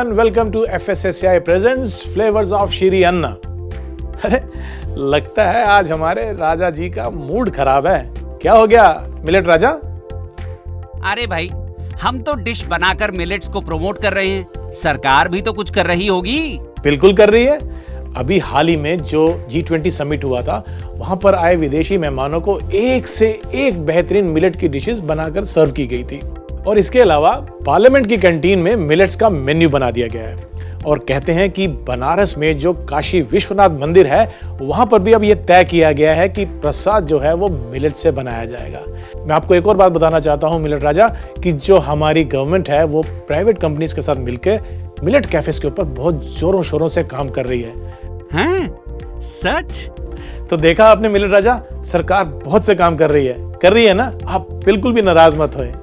everyone, welcome to FSSAI presents Flavors of Shri अन्ना। अरे लगता है आज हमारे राजा जी का मूड खराब है। क्या हो गया मिलेट राजा? अरे भाई, हम तो डिश बनाकर मिलेट्स को प्रमोट कर रहे हैं, सरकार भी तो कुछ कर रही होगी। बिल्कुल कर रही है। अभी हाल ही में जो G20 समिट हुआ था, वहां पर आए विदेशी मेहमानों को एक से एक बेहतरीन मिलेट की डिशेस बनाकर सर्व की गई थी। और इसके अलावा पार्लियामेंट की कैंटीन में मिलेट्स का मेन्यू बना दिया गया है। और कहते हैं कि बनारस में जो काशी विश्वनाथ मंदिर है, वहां पर भी अब यह तय किया गया है कि प्रसाद जो है वो मिलेट से बनाया जाएगा। मैं आपको एक और बात बताना चाहता हूं मिलेट राजा, कि जो हमारी गवर्नमेंट है वो प्राइवेट कंपनीज के साथ मिलकर मिलेट कैफेज के ऊपर बहुत जोरों शोरों से काम कर रही है। हैं? सच? तो देखा आपने मिलेट राजा, सरकार बहुत से काम कर रही है ना। आप बिल्कुल भी नाराज मत होए।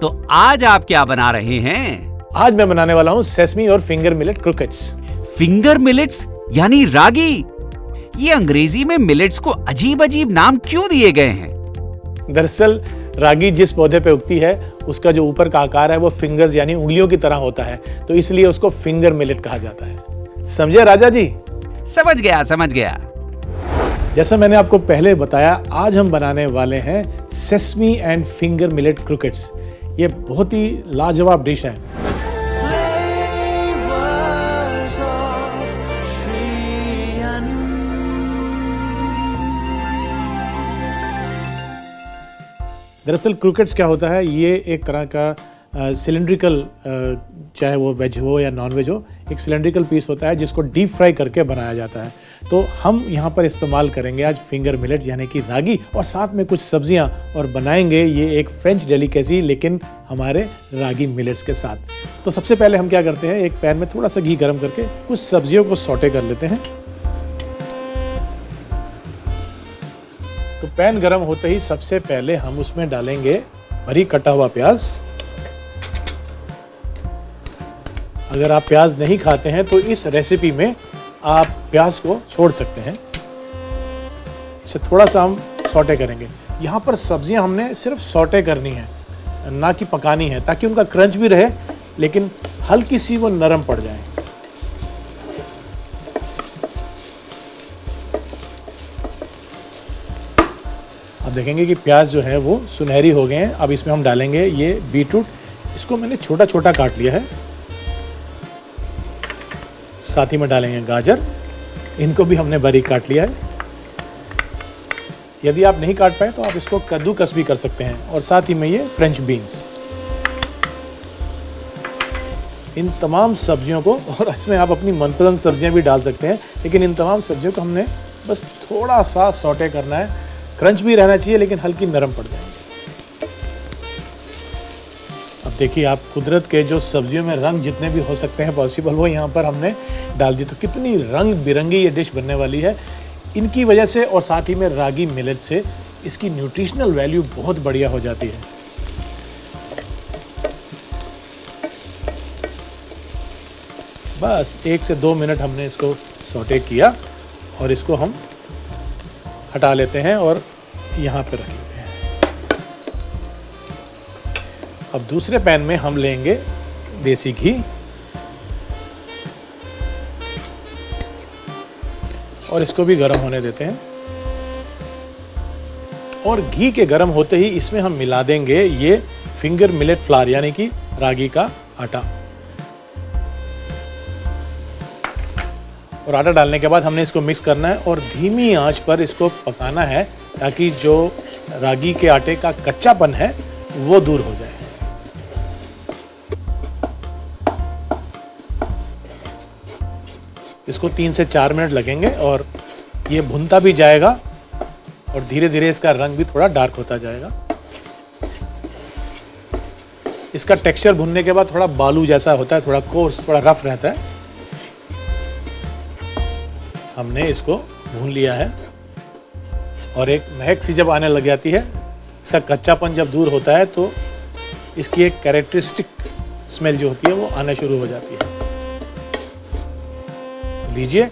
तो आज आप क्या बना रहे हैं? आज मैं बनाने वाला हूं सेसमी और finger millet croquettes. Finger millets यानी रागी। ये अंग्रेजी में मिलेट्स को अजीब अजीब नाम क्यों दिए गए हैं? दरअसल रागी जिस पौधे पे उगती है, उसका जो ऊपर का आकार है वो फिंगर्स यानी उंगलियों की तरह होता है, तो इसलिए उसको फिंगर मिलेट कहा जाता है। समझे राजा जी? समझ गया। जैसा मैंने आपको पहले बताया, आज हम बनाने वाले हैं sesame and finger millet croquettes. ये बहुत ही लाजवाब डिश है। दरअसल क्रोकेट्स क्या होता है, ये एक तरह का सिलेंड्रिकल, चाहे वो वेज हो या नॉन वेज हो, एक सिलेंड्रिकल पीस होता है जिसको डीप फ्राई करके बनाया जाता है। तो हम यहाँ पर इस्तेमाल करेंगे आज फिंगर मिलेट्स यानी कि रागी, और साथ में कुछ सब्जियाँ, और बनाएंगे ये एक फ्रेंच डेलिकेसी लेकिन हमारे रागी मिलेट्स के साथ। तो सबसे पहले हम क्या करते हैं, एक पैन में थोड़ा सा घी गर्म करके कुछ सब्जियों को सौटे कर लेते हैं। तो पैन गर्म होते ही सबसे पहले हम उसमें डालेंगे बारीक कटा हुआ प्याज। अगर आप प्याज नहीं खाते हैं तो इस रेसिपी में आप प्याज को छोड़ सकते हैं। इसे थोड़ा सा हम सौटे करेंगे। यहाँ पर सब्जियां हमने सिर्फ सौटे करनी है, ना कि पकानी है, ताकि उनका क्रंच भी रहे लेकिन हल्की सी वो नरम पड़ जाए। अब देखेंगे कि प्याज जो है वो सुनहरी हो गए हैं। अब इसमें हम डालेंगे ये बीटरूट। इसको मैंने छोटा छोटा काट लिया है। साथ ही में डालेंगे गाजर, इनको भी हमने बारीक काट लिया है। यदि आप नहीं काट पाए तो आप इसको कद्दूकस भी कर सकते हैं। और साथ ही में ये फ्रेंच बीन्स। इन तमाम सब्जियों को, और इसमें आप अपनी मनपसंद सब्जियां भी डाल सकते हैं, लेकिन इन तमाम सब्जियों को हमने बस थोड़ा सा सौटे करना है। क्रंच भी रहना चाहिए लेकिन हल्की नरम पड़ जाएंगे। अब देखिए, आप कुदरत के जो सब्जियों में रंग जितने भी हो सकते हैं पॉसिबल, वो यहाँ पर हमने डाल दिए। तो कितनी रंग बिरंगी ये डिश बनने वाली है इनकी वजह से, और साथ ही में रागी मिलेट से इसकी न्यूट्रिशनल वैल्यू बहुत बढ़िया हो जाती है। बस 1 से 2 मिनट हमने इसको सौटे किया और इसको हम हटा लेते हैं और यहाँ पर रख लेते हैं। अब दूसरे पैन में हम लेंगे देसी घी, और इसको भी गर्म होने देते हैं। और घी के गर्म होते ही इसमें हम मिला देंगे ये फिंगर मिलेट फ्लावर यानी कि रागी का आटा। और आटा डालने के बाद हमने इसको मिक्स करना है और धीमी आंच पर इसको पकाना है, ताकि जो रागी के आटे का कच्चापन है वो दूर हो जाए। इसको 3 से 4 मिनट लगेंगे और ये भुनता भी जाएगा और धीरे धीरे इसका रंग भी थोड़ा डार्क होता जाएगा। इसका टेक्सचर भुनने के बाद थोड़ा बालू जैसा होता है, थोड़ा कोर्स, थोड़ा रफ रहता है। हमने इसको भून लिया है और एक महक सी जब आने लग जाती है, इसका कच्चापन जब दूर होता है, तो इसकी एक कैरेक्टरिस्टिक स्मेल जो होती है वो आना शुरू हो जाती है। लीजिए,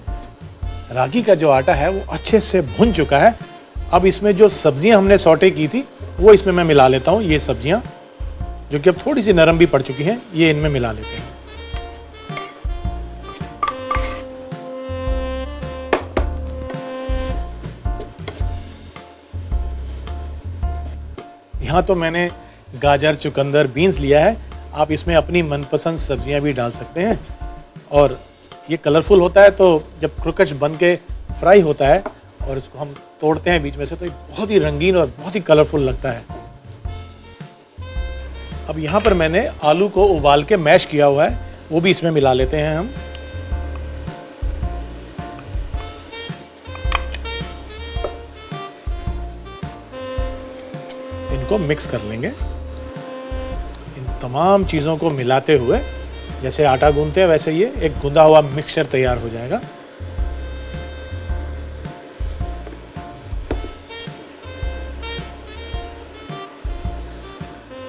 रागी का जो आटा है वो अच्छे से भुन चुका है। अब इसमें जो सब्जियां हमने सौटे की थी वो इसमें मैं मिला लेता हूँ। ये सब्जियां जो कि अब थोड़ी सी नरम भी पड़ चुकी हैं, ये इनमें मिला लेते हैं। यहाँ तो मैंने गाजर, चुकंदर, बीन्स लिया है। आप इसमें अपनी मनपसंद सब्जियां भी डाल सकते हैं और ये कलरफुल होता है, तो जब क्रोकेट्स बन के फ्राई होता है और इसको हम तोड़ते हैं बीच में से, तो ये बहुत ही रंगीन और बहुत ही कलरफुल लगता है। अब यहाँ पर मैंने आलू को उबाल के मैश किया हुआ है, वो भी इसमें मिला लेते हैं हम। इनको मिक्स कर लेंगे। इन तमाम चीज़ों को मिलाते हुए जैसे आटा गूंथते हैं वैसे ये एक गूंदा हुआ मिक्सचर तैयार हो जाएगा।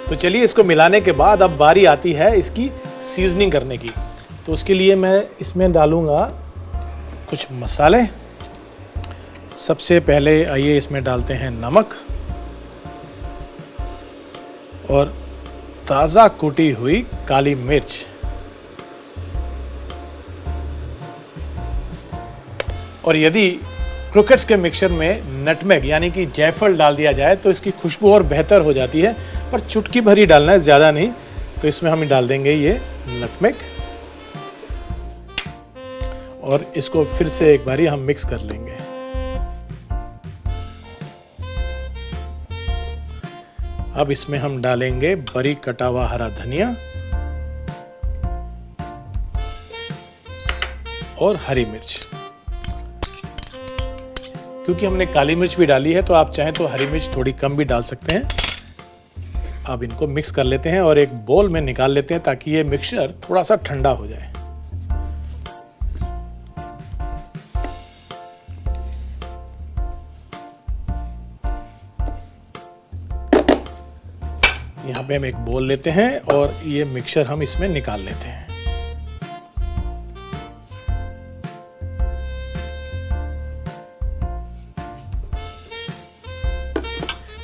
तो चलिए, इसको मिलाने के बाद अब बारी आती है इसकी सीजनिंग करने की। तो उसके लिए मैं इसमें डालूंगा कुछ मसाले। सबसे पहले आइए इसमें डालते हैं नमक और ताज़ा कूटी हुई काली मिर्च। और यदि क्रोकेट्स के मिक्सचर में नटमेग यानी कि जायफल डाल दिया जाए तो इसकी खुशबू और बेहतर हो जाती है, पर चुटकी भर ही डालना है, ज़्यादा नहीं। तो इसमें हम डाल देंगे ये नटमेग और इसको फिर से एक बारी हम मिक्स कर लेंगे। अब इसमें हम डालेंगे बारीक कटा हुआ हरा धनिया और हरी मिर्च। क्योंकि हमने काली मिर्च भी डाली है तो आप चाहें तो हरी मिर्च थोड़ी कम भी डाल सकते हैं। अब इनको मिक्स कर लेते हैं और एक बोल में निकाल लेते हैं ताकि ये मिक्सचर थोड़ा सा ठंडा हो जाए। यहाँ पे हम एक बोल लेते हैं और ये मिक्सचर हम इसमें निकाल लेते हैं।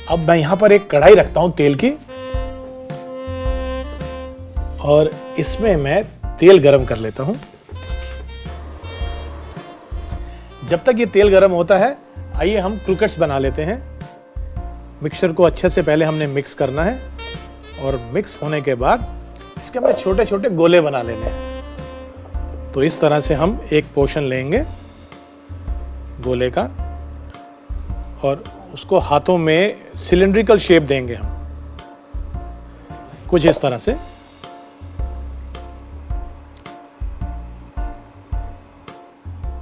अब मैं यहाँ पर एक कढ़ाई रखता हूँ तेल की और इसमें मैं तेल गरम कर लेता हूँ। जब तक ये तेल गरम होता है, आइए हम क्रोकेट्स बना लेते हैं। मिक्सचर को अच्छे से पहले हमने मिक्स करना है और मिक्स होने के बाद इसके हमने छोटे छोटे गोले बना लेने हैं। तो इस तरह से हम एक पोर्शन लेंगे गोले का और उसको हाथों में सिलिंड्रिकल शेप देंगे हम, कुछ इस तरह से।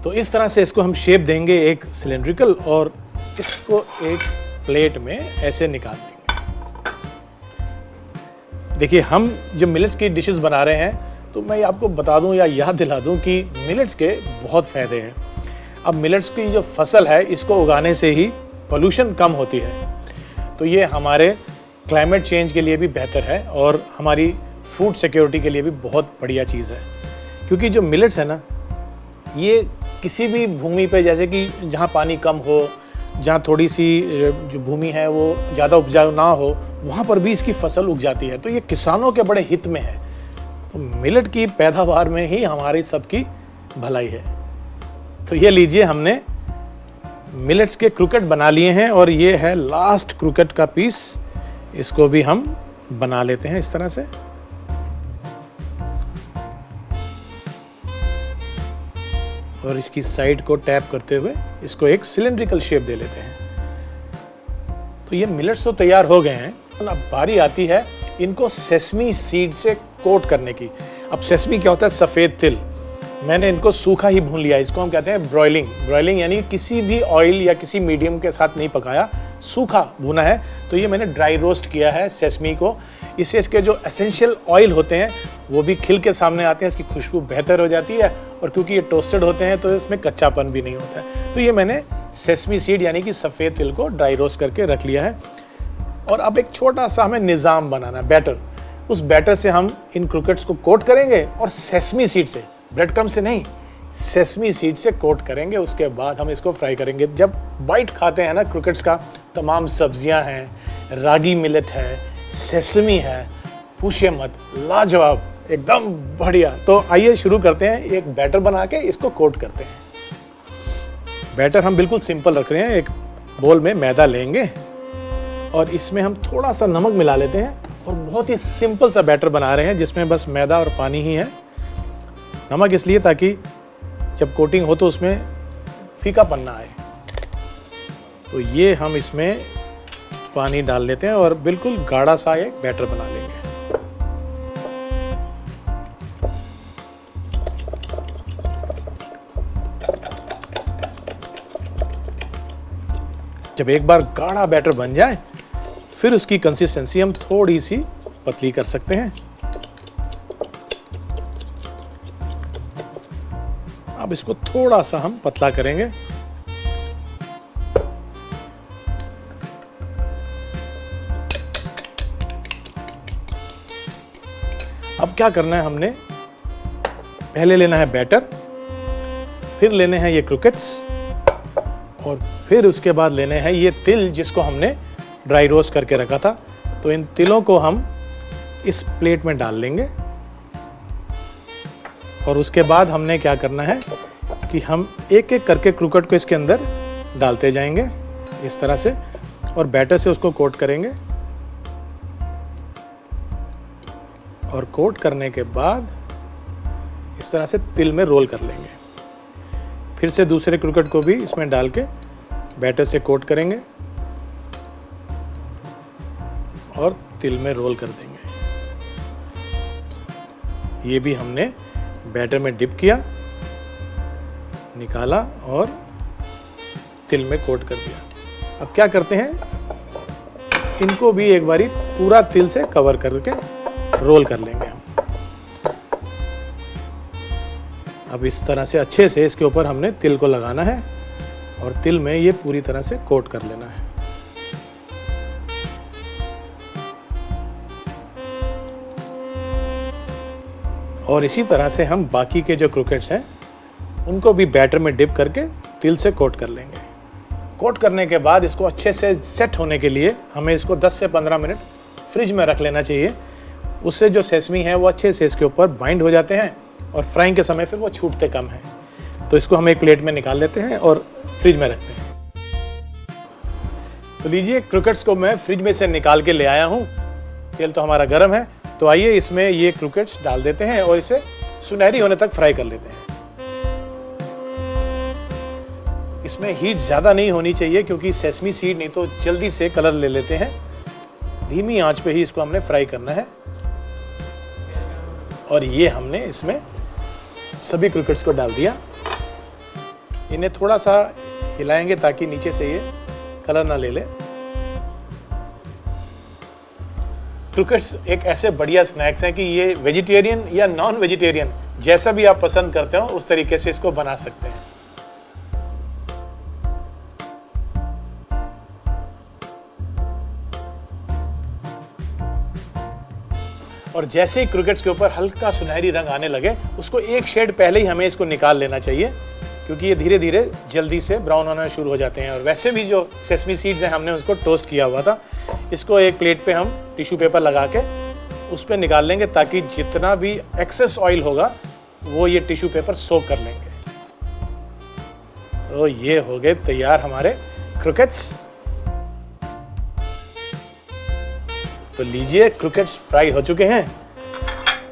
तो इस तरह से इसको हम शेप देंगे एक सिलिंड्रिकल और इसको एक प्लेट में ऐसे निकाल देंगे। देखिए, हम जो मिलेट्स की डिशेस बना रहे हैं तो मैं आपको बता दूं या याद दिला दूं कि मिलेट्स के बहुत फ़ायदे हैं। अब मिलेट्स की जो फसल है इसको उगाने से ही पोल्यूशन कम होती है, तो ये हमारे क्लाइमेट चेंज के लिए भी बेहतर है और हमारी फूड सिक्योरिटी के लिए भी बहुत बढ़िया चीज़ है। क्योंकि जो मिलेट्स है ना, ये किसी भी भूमि पे, जैसे कि जहाँ पानी कम हो, जहाँ थोड़ी सी जो भूमि है वो ज़्यादा उपजाऊ ना हो, वहाँ पर भी इसकी फसल उग जाती है। तो ये किसानों के बड़े हित में है। तो मिलेट की पैदावार में ही हमारी सबकी भलाई है। तो ये लीजिए, हमने मिलेट्स के क्रोकेट बना लिए हैं और ये है लास्ट क्रोकेट का पीस। इसको भी हम बना लेते हैं इस तरह से। और इसकी साइड को टैप करते हुए इसको एक सिलिंड्रिकल शेप दे लेते हैं। तो ये मिलेट्स तो तैयार हो गए हैं। अब बारी आती है इनको सेसमी सीड से कोट करने की। अब सेसमी क्या होता है? सफ़ेद तिल। मैंने इनको सूखा ही भून लिया। इसको हम कहते हैं ब्रॉयलिंग। ब्रॉयलिंग यानी किसी भी ऑयल या किसी मीडियम के साथ नहीं पकाया, सूखा भुना है। तो ये मैंने ड्राई रोस्ट किया है सेसमी को। इससे इसके जो एसेंशियल ऑयल होते हैं वो भी खिल के सामने आते हैं, इसकी खुशबू बेहतर हो जाती है और क्योंकि ये टोस्टेड होते हैं तो इसमें कच्चापन भी नहीं होता है। तो ये मैंने सेसमी सीड यानी कि सफ़ेद तिल को ड्राई रोस्ट करके रख लिया है। और अब एक छोटा सा हमें निज़ाम बनाना है, बैटर। उस बैटर से हम इन क्रोकेट्स को कोट करेंगे और सेसमी सीड से, ब्रेड क्रम्ब से नहीं, सेसमी सीड से कोट करेंगे। उसके बाद हम इसको फ्राई करेंगे। जब बाइट खाते हैं ना क्रोकेट्स का, तमाम सब्जियां हैं, रागी मिलेट है, सेसमी है, पूछिए मत, लाजवाब, एकदम बढ़िया। तो आइए शुरू करते हैं, एक बैटर बना के इसको कोट करते हैं। बैटर हम बिल्कुल सिंपल रख रहे हैं। एक बोल में मैदा लेंगे और इसमें हम थोड़ा सा नमक मिला लेते हैं और बहुत ही सिंपल सा बैटर बना रहे हैं जिसमें बस मैदा और पानी ही है। नमक इसलिए ताकि जब कोटिंग हो तो उसमें फीकापन ना आए। तो ये हम इसमें पानी डाल लेते हैं और बिल्कुल गाढ़ा सा एक बैटर बना लेंगे। जब एक बार गाढ़ा बैटर बन जाए फिर उसकी कंसिस्टेंसी हम थोड़ी सी पतली कर सकते हैं। अब इसको थोड़ा सा हम पतला करेंगे। अब क्या करना है, हमने पहले लेना है बैटर, फिर लेने हैं ये क्रूकेट्स और फिर उसके बाद लेने हैं ये तिल जिसको हमने ड्राई रोस्ट करके रखा था। तो इन तिलों को हम इस प्लेट में डाल लेंगे और उसके बाद हमने क्या करना है कि हम एक एक करके क्रूकेट को इसके अंदर डालते जाएंगे इस तरह से और बैटर से उसको कोट करेंगे। और कोट करने के बाद इस तरह से तिल में रोल कर लेंगे। फिर से दूसरे क्रूकेट को भी इसमें डाल के बैटर से कोट करेंगे और तिल में रोल कर देंगे। ये भी हमने बैटर में डिप किया, निकाला और तिल में कोट कर दिया। अब क्या करते हैं, इनको भी एक बारी पूरा तिल से कवर करके रोल कर लेंगे हम। अब इस तरह से अच्छे से इसके ऊपर हमने तिल को लगाना है और तिल में ये पूरी तरह से कोट कर लेना है। और इसी तरह से हम बाकी के जो क्रूकेट्स हैं उनको भी बैटर में डिप करके तिल से कोट कर लेंगे। कोट करने के बाद इसको अच्छे से सेट होने के लिए हमें इसको 10 से 15 मिनट फ्रिज में रख लेना चाहिए। उससे जो सेसमी है वो अच्छे से इसके ऊपर बाइंड हो जाते हैं और फ्राइंग के समय फिर वो छूटते कम हैं। तो इसको हम एक प्लेट में निकाल लेते हैं और फ्रिज में रखते हैं। तो लीजिए, क्रूकेट्स को मैं फ्रिज में से निकाल के ले आया हूँ। तेल तो हमारा गर्म है, तो आइए इसमें ये क्रूकेट्स डाल देते हैं और इसे सुनहरी होने तक फ्राई कर लेते हैं। इसमें हीट ज़्यादा नहीं होनी चाहिए क्योंकि सेसमी सीड नहीं तो जल्दी से कलर ले लेते हैं। धीमी आंच पे ही इसको हमने फ्राई करना है। और ये हमने इसमें सभी क्रूकेट्स को डाल दिया। इन्हें थोड़ा सा हिलाएंगे ताकि नीचे से ये कलर ना ले ले। क्रूकेट्स एक ऐसे बढ़िया स्नैक्स हैं कि ये वेजिटेरियन या नॉन वेजिटेरियन जैसा भी आप पसंद करते हो उस तरीके से इसको बना सकते हैं। और जैसे ही क्रूकेट्स के ऊपर हल्का सुनहरी रंग आने लगे उसको एक शेड पहले ही हमें इसको निकाल लेना चाहिए क्योंकि ये धीरे धीरे जल्दी से ब्राउन होना शुरू हो जाते हैं। और वैसे भी जो सेसमी सीड्स हैं हमने उसको टोस्ट किया हुआ था। इसको एक प्लेट पे हम टिश्यू पेपर लगा के उस पर निकाल लेंगे ताकि जितना भी एक्सेस ऑयल होगा वो ये टिश्यू पेपर सोक कर लेंगे। तो ये हो गए तैयार हमारे क्रूकेट्स। तो लीजिए, क्रूकेट्स फ्राई हो चुके हैं।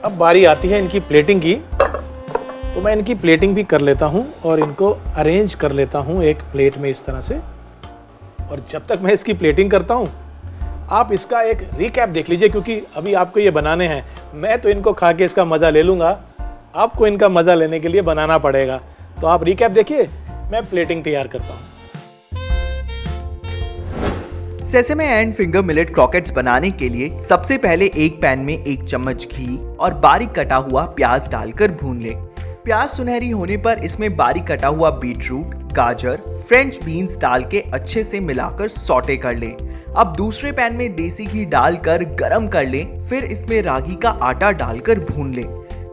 अब बारी आती है इनकी प्लेटिंग की। तो मैं इनकी प्लेटिंग भी कर लेता हूं और इनको अरेंज कर लेता हूं एक प्लेट में इस तरह से। और जब तक मैं इसकी प्लेटिंग करता हूं आप इसका एक रिकैप देख लीजिए क्योंकि अभी आपको ये बनाने हैं। मैं तो इनको खा के इसका मज़ा ले लूँगा, आपको इनका मज़ा लेने के लिए बनाना पड़ेगा। तो आप रिकैप देखिए, मैं प्लेटिंग तैयार करता हूँ। सेसेमे एंड फिंगर मिलेट क्रॉकेट्स बनाने के लिए सबसे पहले एक पैन में 1 चम्मच घी और बारीक कटा हुआ प्याज डालकर भून लें। प्याज सुनहरी होने पर इसमें बारीक कटा हुआ बीटरूट, गाजर, फ्रेंच बीन्स डाल के अच्छे से मिलाकर सौटे कर लें। अब दूसरे पैन में देसी घी डालकर गरम कर लें। फिर इसमें रागी का आटा डालकर भून लें।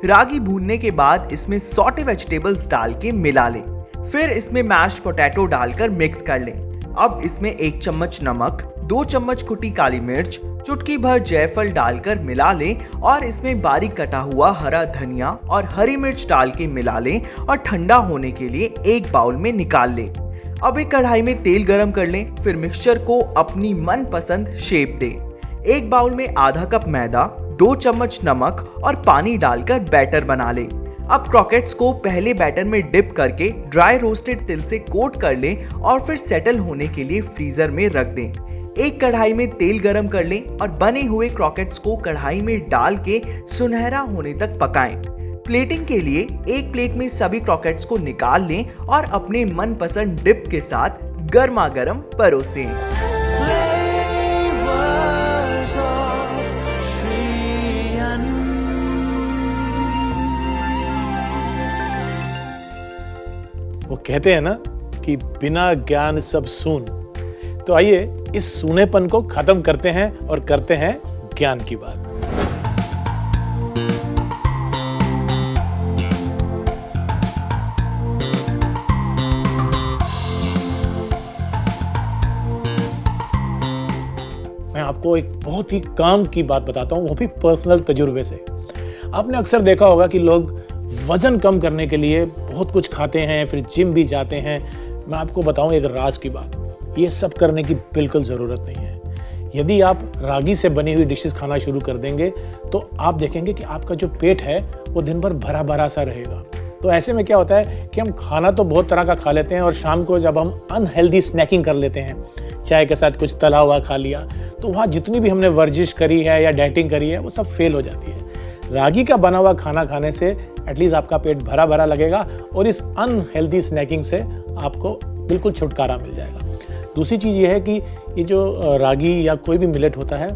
रागी भूनने के बाद इसमें सौटे वेजिटेबल्स डाल के मिला लें। फिर इसमें मैश्ड पोटैटो डालकर मिक्स कर लें। अब इसमें 1 चम्मच नमक, 2 चम्मच कुटी काली मिर्च, चुटकी भर जायफल डालकर मिला लें और इसमें बारीक कटा हुआ हरा धनिया और हरी मिर्च डाल के मिला लें और ठंडा होने के लिए एक बाउल में निकाल लें। अब एक कढ़ाई में तेल गरम कर लें, फिर मिक्सचर को अपनी मनपसंद शेप दें। एक बाउल में आधा कप मैदा, 2 चम्मच नमक और पानी डालकर बैटर बना लें। अब क्रॉकेट्स को पहले बैटर में डिप करके ड्राई रोस्टेड तिल से कोट कर लें और फिर सेटल होने के लिए फ्रीजर में रख दें। एक कढ़ाई में तेल गरम कर लें और बने हुए क्रॉकेट्स को कढ़ाई में डाल के सुनहरा होने तक पकाएं। प्लेटिंग के लिए एक प्लेट में सभी क्रॉकेट्स को निकाल लें और अपने मनपसंद डिप के साथ गर्मा गर्म परोसें। वो कहते हैं ना कि बिना ज्ञान सब सून। तो आइए इस सूनेपन को खत्म करते हैं और करते हैं ज्ञान की बात। मैं आपको एक बहुत ही काम की बात बताता हूं, वो भी पर्सनल तजुर्बे से। आपने अक्सर देखा होगा कि लोग वजन कम करने के लिए बहुत कुछ खाते हैं, फिर जिम भी जाते हैं। मैं आपको बताऊं एक राज की बात, ये सब करने की बिल्कुल ज़रूरत नहीं है। यदि आप रागी से बनी हुई डिशेस खाना शुरू कर देंगे तो आप देखेंगे कि आपका जो पेट है वो दिन भर भरा भरा सा रहेगा। तो ऐसे में क्या होता है कि हम खाना तो बहुत तरह का खा लेते हैं और शाम को जब हम अनहेल्दी स्नैकिंग कर लेते हैं, चाय के साथ कुछ तला हुआ खा लिया, तो वहाँ जितनी भी हमने वर्जिश करी है या डाइटिंग करी है वो सब फेल हो जाती है। रागी का बना हुआ खाना खाने से एटलीस्ट आपका पेट भरा भरा लगेगा और इस अनहेल्दी स्नैकिंग से आपको बिल्कुल छुटकारा मिल जाएगा। दूसरी चीज़ ये है कि ये जो रागी या कोई भी मिलेट होता है,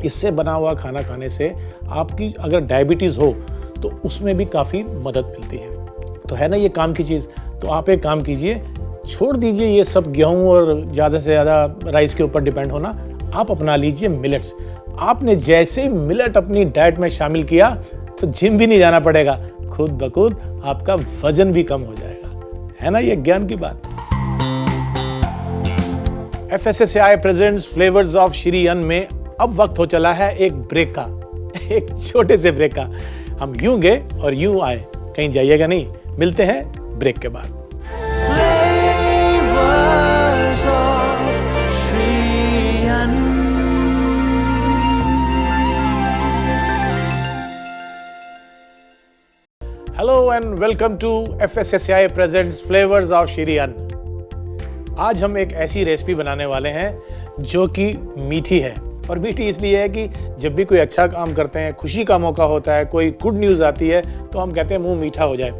इससे बना हुआ खाना खाने से आपकी अगर डायबिटीज़ हो तो उसमें भी काफ़ी मदद मिलती है। तो है ना ये काम की चीज़। तो आप एक काम कीजिए, छोड़ दीजिए ये सब गेहूँ और ज़्यादा से ज़्यादा राइस के ऊपर डिपेंड होना। आप अपना लीजिए मिलेट्स। आपने जैसे ही मिलेट अपनी डाइट में शामिल किया तो जिम भी नहीं जाना पड़ेगा, खुद ब खुद आपका वजन भी कम हो जाएगा। है ना ये ज्ञान की बात। FSSAI presents flavours of Shri अन्न में अब वक्त हो चला है एक ब्रेक का, एक छोटे से ब्रेक का। हम यूं गए और यूं आए, कहीं जाइएगा नहीं। मिलते हैं ब्रेक के बाद। Flavors of Shri Ann. Hello and welcome to FSSAI presents flavours of Shri Ann. आज हम एक ऐसी रेसिपी बनाने वाले हैं जो कि मीठी है। और मीठी इसलिए है कि जब भी कोई अच्छा काम करते हैं, खुशी का मौका होता है, कोई गुड न्यूज़ आती है, तो हम कहते हैं मुंह मीठा हो जाए।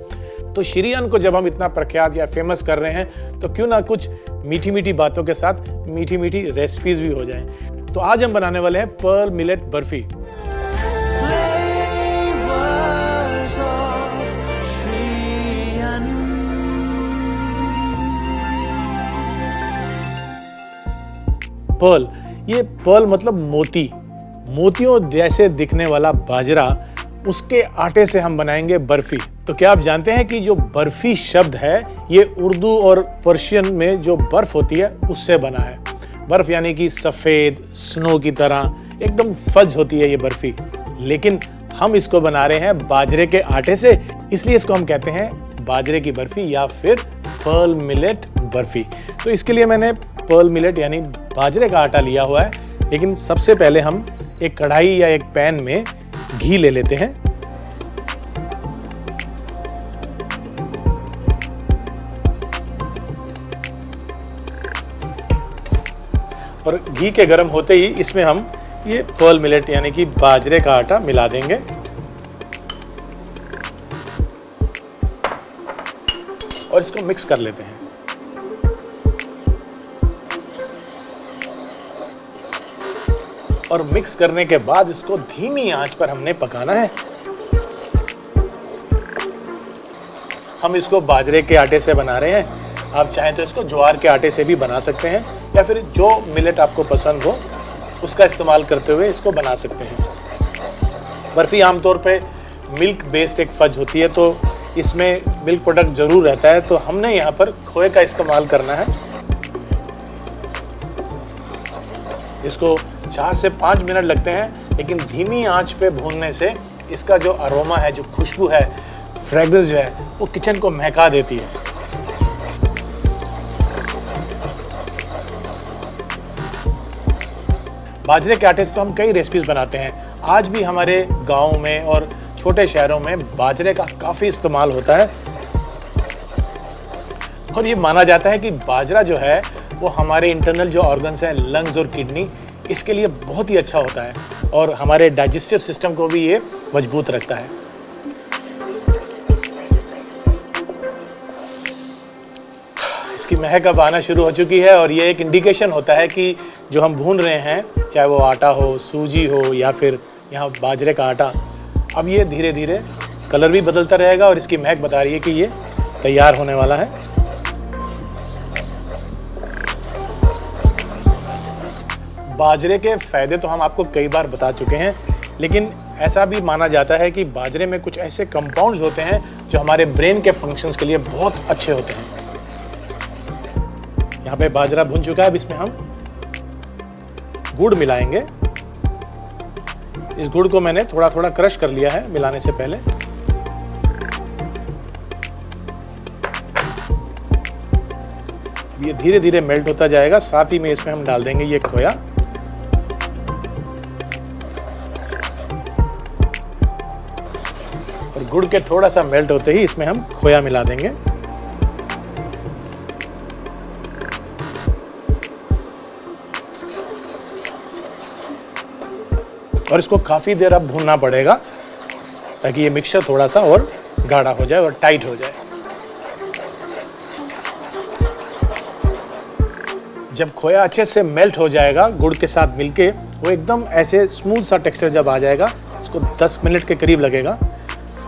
तो श्री अन्न को जब हम इतना प्रख्यात या फेमस कर रहे हैं तो क्यों ना कुछ मीठी मीठी बातों के साथ मीठी मीठी रेसिपीज भी हो जाएं। तो आज हम बनाने वाले हैं pearl millet barfi. Flavors of Shri Ann. Pearl, ये पर्ल मतलब मोती, मोतियों जैसे दिखने वाला बाजरा, उसके आटे से हम बनाएंगे बर्फी। तो क्या आप जानते हैं कि जो बर्फी शब्द है ये उर्दू और पर्शियन में जो बर्फ होती है उससे बना है। बर्फ यानी कि सफ़ेद स्नो की तरह एकदम फज होती है ये बर्फी, लेकिन हम इसको बना रहे हैं बाजरे के आटे से, इसलिए इसको हम कहते हैं बाजरे की बर्फी या फिर पर्ल मिलेट बर्फी। तो इसके लिए मैंने पर्ल मिलेट यानी बाजरे का आटा लिया हुआ है। लेकिन सबसे पहले हम एक कढ़ाई या एक पैन में घी ले लेते हैं। और घी के गर्म होते ही इसमें हम ये पर्ल मिलेट यानी कि बाजरे का आटा मिला देंगे। और इसको मिक्स कर लेते हैं। और मिक्स करने के बाद इसको धीमी आंच पर हमने पकाना है। हम इसको बाजरे के आटे से बना रहे हैं, आप चाहें तो इसको ज्वार के आटे से भी बना सकते हैं या फिर जो मिलेट आपको पसंद हो उसका इस्तेमाल करते हुए इसको बना सकते हैं। बर्फ़ी आमतौर पे मिल्क बेस्ड एक फज होती है, तो इसमें मिल्क प्रोडक्ट ज़रूर रहता है, तो हमने यहाँ पर खोए का इस्तेमाल करना है। इसको 4 से 5 मिनट लगते हैं, लेकिन धीमी आंच पे भूनने से इसका जो अरोमा है, जो खुशबू है, फ्रेग्रेंस जो है, वो किचन को महका देती है। बाजरे के आटे से तो हम कई रेसिपीज बनाते हैं। आज भी हमारे गाँव में और छोटे शहरों में बाजरे का काफ़ी इस्तेमाल होता है और ये माना जाता है कि बाजरा जो है वो हमारे इंटरनल जो ऑर्गन्स हैं, लंग्स और किडनी, इसके लिए बहुत ही अच्छा होता है और हमारे डाइजेस्टिव सिस्टम को भी ये मजबूत रखता है। इसकी महक अब आना शुरू हो चुकी है और ये एक इंडिकेशन होता है कि जो हम भून रहे हैं, चाहे वो आटा हो, सूजी हो या फिर यहाँ बाजरे का आटा, अब ये धीरे धीरे कलर भी बदलता रहेगा और इसकी महक बता रही है कि ये तैयार होने वाला है। बाजरे के फ़ायदे तो हम आपको कई बार बता चुके हैं, लेकिन ऐसा भी माना जाता है कि बाजरे में कुछ ऐसे कंपाउंड्स होते हैं जो हमारे ब्रेन के फंक्शंस के लिए बहुत अच्छे होते हैं। यहाँ पे बाजरा भुन चुका है, अब इसमें हम गुड़ मिलाएंगे। इस गुड़ को मैंने थोड़ा थोड़ा क्रश कर लिया है मिलाने से पहले। अब ये धीरे धीरे मेल्ट होता जाएगा, साथ ही में इसमें हम डाल देंगे ये खोया। और गुड़ के थोड़ा सा मेल्ट होते ही इसमें हम खोया मिला देंगे। और इसको काफ़ी देर अब भूनना पड़ेगा ताकि ये मिक्सचर थोड़ा सा और गाढ़ा हो जाए और टाइट हो जाए। जब खोया अच्छे से मेल्ट हो जाएगा गुड़ के साथ मिलके, वो एकदम ऐसे स्मूथ सा टेक्सचर जब आ जाएगा, इसको 10 मिनट के करीब लगेगा,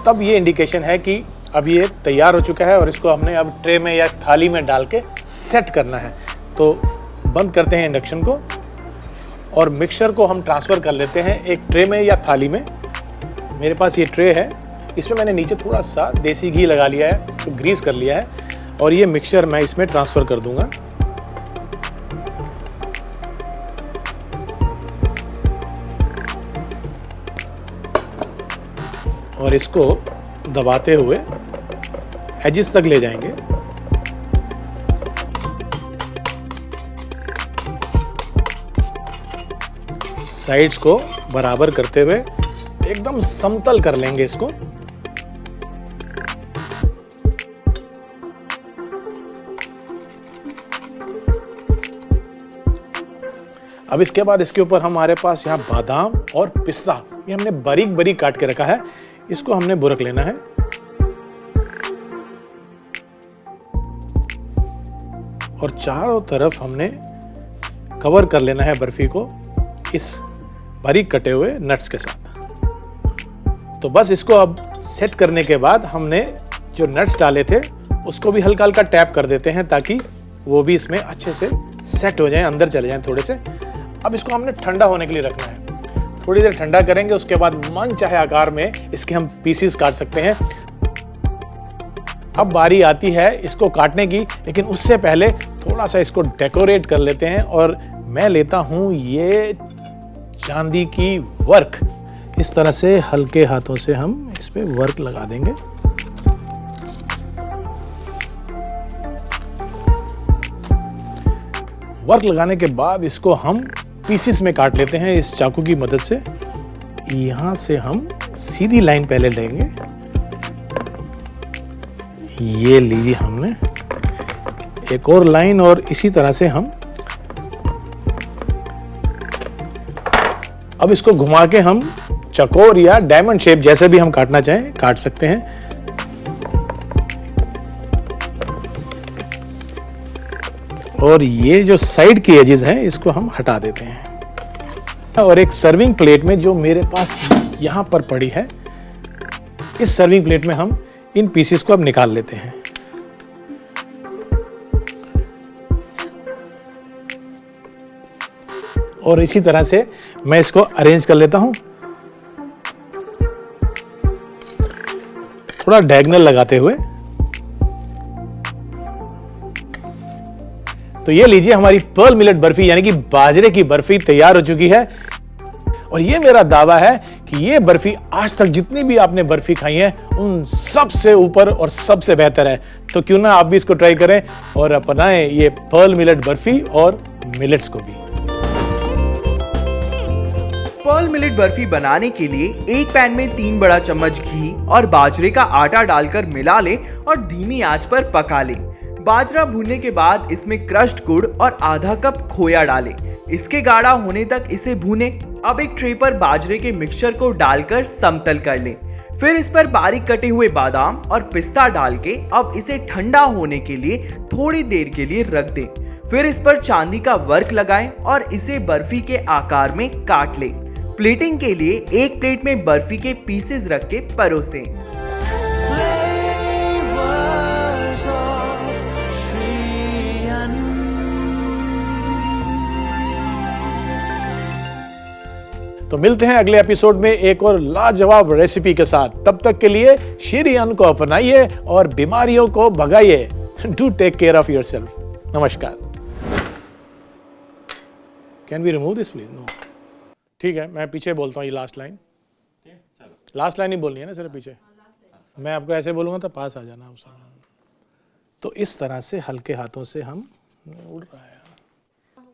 तब ये इंडिकेशन है कि अब ये तैयार हो चुका है और इसको हमने अब ट्रे में या थाली में डाल के सेट करना है। तो बंद करते हैं इंडक्शन को और मिक्सचर को हम ट्रांसफ़र कर लेते हैं एक ट्रे में या थाली में। मेरे पास ये ट्रे है, इसमें मैंने नीचे थोड़ा सा देसी घी लगा लिया है, तो ग्रीस कर लिया है और ये मिक्सचर मैं इसमें ट्रांसफ़र कर दूंगा। और इसको दबाते हुए एजिस तक ले जाएंगे। साइड्स को बराबर करते हुए एकदम समतल कर लेंगे इसको। अब इसके बाद इसके ऊपर हमारे पास यहाँ बादाम और पिस्ता, ये हमने बारीक बारीक काट के रखा है, इसको हमने बुरक लेना है। और चारों तरफ हमने कवर कर लेना है बर्फी को इस बारीक कटे हुए नट्स के साथ। तो बस इसको अब सेट करने के बाद हमने जो नट्स डाले थे उसको भी हल्का हल्का टैप कर देते हैं ताकि वो भी इसमें अच्छे से सेट हो जाएं, अंदर चले जाएं थोड़े से। अब इसको हमने ठंडा होने के लिए रखना है। थोड़ी देर ठंडा करेंगे, उसके बाद मन चाहे आकार में इसके हम पीसीस काट सकते हैं। अब बारी आती है इसको काटने की, लेकिन उससे पहले थोड़ा सा इसको डेकोरेट कर लेते हैं और मैं लेता हूं ये चांदी की वर्क। इस तरह से हल्के हाथों से हम इस पे वर्क लगा देंगे। वर्क लगाने के बाद इसको हम पीसेस में काट लेते हैं इस चाकू की मदद से। यहां से हम सीधी लाइन पहले लेंगे, ये लीजिए हमने एक और लाइन, और इसी तरह से हम अब इसको घुमा के हम चकोर या डायमंड शेप जैसे भी हम काटना चाहें काट सकते हैं। और ये जो साइड की एजेस हैं इसको हम हटा देते हैं। और एक सर्विंग प्लेट में जो मेरे पास यहां पर पड़ी है, इस सर्विंग प्लेट में हम इन पीसेस को अब निकाल लेते हैं। और इसी तरह से मैं इसको अरेंज कर लेता हूं, थोड़ा डायगोनल लगाते हुए। तो ये लीजिए, हमारी पर्ल मिलेट बर्फी यानी कि बाजरे की बर्फी तैयार हो चुकी है। और ये मेरा दावा है कि ये बर्फी आज तक जितनी भी आपने बर्फी खाई है उन सबसे ऊपर और सबसे बेहतर है। तो क्यों ना आप भी इसको ट्राई करें और अपनाएं ये पर्ल मिलेट बर्फी और मिलेट्स को भी। पर्ल मिलेट बर्फी बनाने के लिए एक पैन में 3 बड़ा चम्मच घी और बाजरे का आटा डालकर मिला ले और धीमी आंच पर पका ले। बाजरा भूनने के बाद इसमें क्रश्ड गुड़ और आधा कप खोया डालें। इसके गाढ़ा होने तक इसे भूनें। अब एक ट्रे पर बाजरे के मिक्सचर को डालकर समतल कर लें। फिर इस पर बारीक कटे हुए बादाम और पिस्ता डाल के अब इसे ठंडा होने के लिए थोड़ी देर के लिए रख दें। फिर इस पर चांदी का वर्क लगाएं और इसे बर्फी के आकार में काट लें। प्लेटिंग के लिए एक प्लेट में बर्फी के पीसेस रख के परोसें। Flavors of Shriyan. तो मिलते हैं अगले एपिसोड में एक और लाजवाब रेसिपी के साथ। तब तक के लिए श्रीयन को अपनाइए और बीमारियों को भगाइए। Do take care of yourself. नमस्कार। Can we remove this please? No. ठीक है, मैं पीछे बोलता हूँ ये लास्ट लाइन। लास्ट लाइन ही बोलनी है ना सिर्फ पीछे। मैं आपको ऐसे बोलूंगा तो पास आ जाना आप। तो इस तरह से हल्के हाथों से हम उड़ रहा है।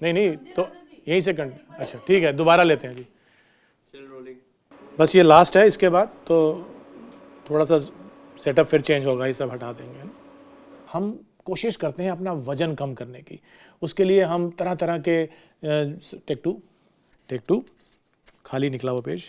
नहीं तो यहीं से अच्छा ठीक है, दोबारा लेते हैं जी। बस ये लास्ट है, इसके बाद तो थोड़ा सा सेटअप फिर चेंज होगा, ये सब हटा देंगे। हम कोशिश करते हैं अपना वजन कम करने की। उसके लिए हम तरह तरह के टेक टू खाली निकला वो पेज।